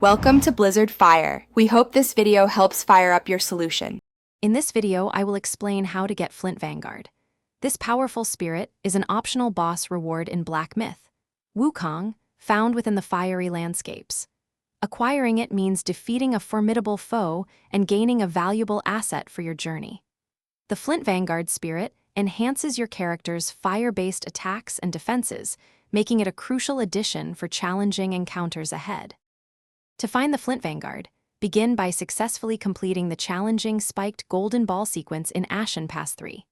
Welcome to Blizzard Fire. We hope this video helps fire up your solution. In this video, I will explain how to get Flint Vanguard. This powerful spirit is an optional boss reward in Black Myth, Wukong, found within the fiery landscapes. Acquiring it means defeating a formidable foe and gaining a valuable asset for your journey. The Flint Vanguard spirit enhances your character's fire-based attacks and defenses, making it a crucial addition for challenging encounters ahead. To find the Flint Vanguard, begin by successfully completing the challenging spiked golden ball sequence in Ashen Pass 3.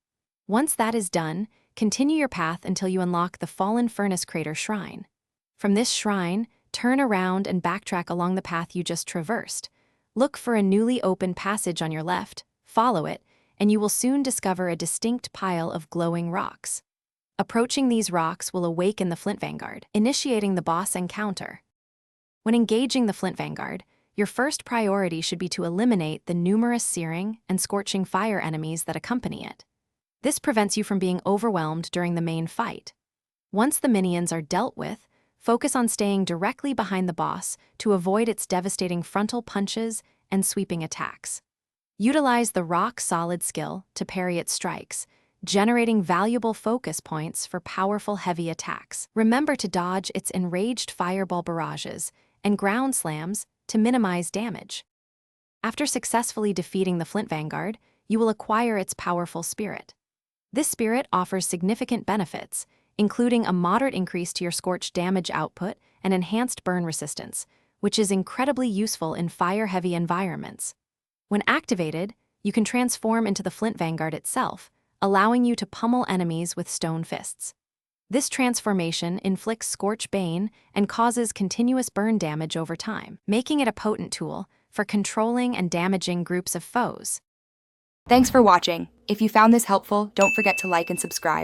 Once that is done, continue your path until you unlock the Fallen Furnace Crater Shrine. From this shrine, turn around and backtrack along the path you just traversed. Look for a newly opened passage on your left, follow it, and you will soon discover a distinct pile of glowing rocks. Approaching these rocks will awaken the Flint Vanguard, initiating the boss encounter. When engaging the Flint Vanguard, your first priority should be to eliminate the numerous searing and scorching fire enemies that accompany it. This prevents you from being overwhelmed during the main fight. Once the minions are dealt with, focus on staying directly behind the boss to avoid its devastating frontal punches and sweeping attacks. Utilize the rock-solid skill to parry its strikes, generating valuable focus points for powerful heavy attacks. Remember to dodge its enraged fireball barrages and ground slams to minimize damage. After successfully defeating the Flint Vanguard, you will acquire its powerful spirit. This spirit offers significant benefits, including a moderate increase to your scorched damage output and enhanced burn resistance, which is incredibly useful in fire-heavy environments. When activated, you can transform into the Flint Vanguard itself, allowing you to pummel enemies with stone fists. This transformation inflicts Scorch Bane and causes continuous burn damage over time, making it a potent tool for controlling and damaging groups of foes. Thanks for watching. If you found this helpful, don't forget to like and subscribe.